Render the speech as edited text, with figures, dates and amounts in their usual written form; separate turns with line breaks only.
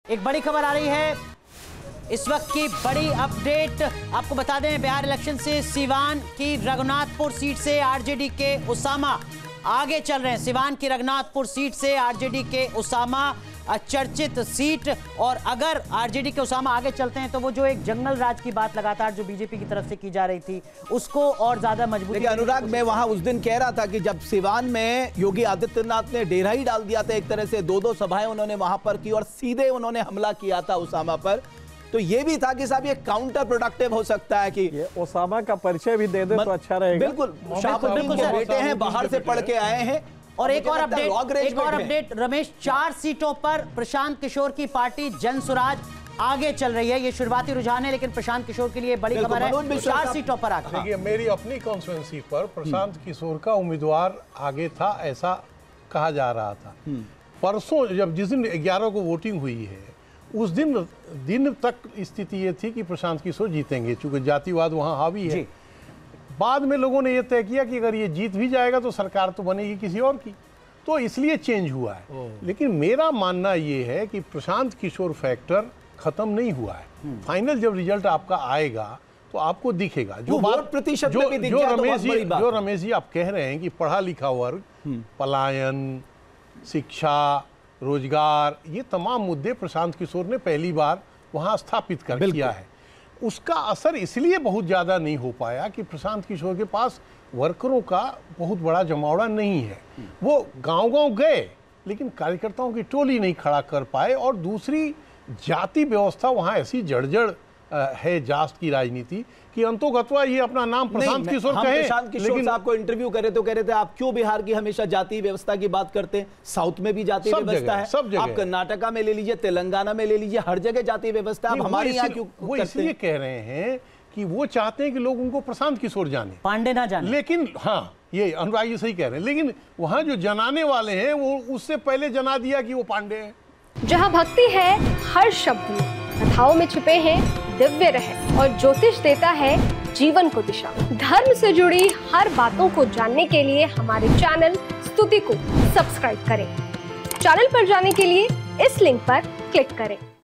एक बड़ी खबर आ रही है इस वक्त की बड़ी अपडेट। आपको बता दें, बिहार इलेक्शन से सिवान की रघुनाथपुर सीट से आरजेडी के उसामा आगे चल रहे हैं। सिवान की रघुनाथपुर सीट से आरजेडी के उसामा चर्चित सीट, और अगर आरजेडी के उसामा आगे चलते हैं तो वो जो एक जंगल राज की बात लगातार जो बीजेपी की तरफ से की जा रही थी उसको और ज्यादा मजबूती।
देखिए अनुराग, मैं वहां उस दिन कह रहा था कि जब सिवान में योगी आदित्यनाथ ने डेरा ही डाल दिया था, एक तरह से दो सभाएं उन्होंने वहां पर की और सीधे उन्होंने हमला किया था उसामा पर, तो ये भी था कि साहब ये काउंटर प्रोडक्टिव हो सकता है कि ये
उसामा का परिचय भी दे दे तो अच्छा रहेगा।
बिल्कुल, शाहबुद्दीन के बेटे हैं, बाहर से पढ़ के आए हैं।
और एक और अपडेट रमेश, 4 सीटों पर प्रशांत किशोर की पार्टी जन स्वराज आगे चल रही है। ये शुरुआती रुझान है, लेकिन प्रशांत किशोर के लिए बड़ी खबर है, 4 सीटों पर आगे।
देखिए, मेरी अपनी कॉन्स्टिट्यूंसी पर प्रशांत किशोर का उम्मीदवार आगे था, ऐसा कहा जा रहा था। परसों जब जिस दिन 11 को वोटिंग हुई है, उस दिन तक स्थिति ये थी कि प्रशांत किशोर जीतेंगे, चूंकि जातिवाद वहां हावी है। बाद में लोगों ने यह तय किया कि अगर ये जीत भी जाएगा तो सरकार तो बनेगी किसी और की, तो इसलिए चेंज हुआ है। लेकिन मेरा मानना ये है कि प्रशांत किशोर फैक्टर खत्म नहीं हुआ है। फाइनल जब रिजल्ट आपका आएगा तो आपको दिखेगा। जो रमेश जी आप कह रहे हैं कि पढ़ा लिखा वर्ग, पलायन, शिक्षा, रोजगार, ये तमाम मुद्दे प्रशांत किशोर ने पहली बार वहां स्थापित कर किया है। उसका असर इसलिए बहुत ज़्यादा नहीं हो पाया कि प्रशांत किशोर के पास वर्करों का बहुत बड़ा जमावड़ा नहीं है। वो गांव-गांव गए लेकिन कार्यकर्ताओं की टोली नहीं खड़ा कर पाए, और दूसरी जाति व्यवस्था वहाँ ऐसी जर्जर है, जात की राजनीति कि अंतोगत्वा ये अपना नाम प्रशांत किशोर कहे।
प्रशांत किशोर साहब को इंटरव्यू करे तो कह रहे थे आप क्यों बिहार की हमेशा जाति व्यवस्था की बात करते हैं, साउथ में भी जाति व्यवस्था है,
सब जगह।
आप कर्नाटका में ले लीजिए, तेलंगाना में ले लीजिए, हर जगह जाति व्यवस्था है। हमारे यहाँ क्यों
वो इसलिए कह रहे हैं कि वो चाहते हैं कि लोग उनको प्रशांत किशोर जाने,
पांडे ना जाने।
लेकिन हाँ, ये अनुराग जी सही कह रहे हैं, लेकिन वहां जो जनाने वाले हैं वो उससे पहले जना दिया कि वो पांडे हैं।
जहाँ भक्ति है हर शब्द में, कथाओं में छुपे हैं दिव्य रहस्य, और ज्योतिष देता है जीवन को दिशा। धर्म से जुड़ी हर बातों को जानने के लिए हमारे चैनल स्तुति को सब्सक्राइब करें। चैनल पर जाने के लिए इस लिंक पर क्लिक करें।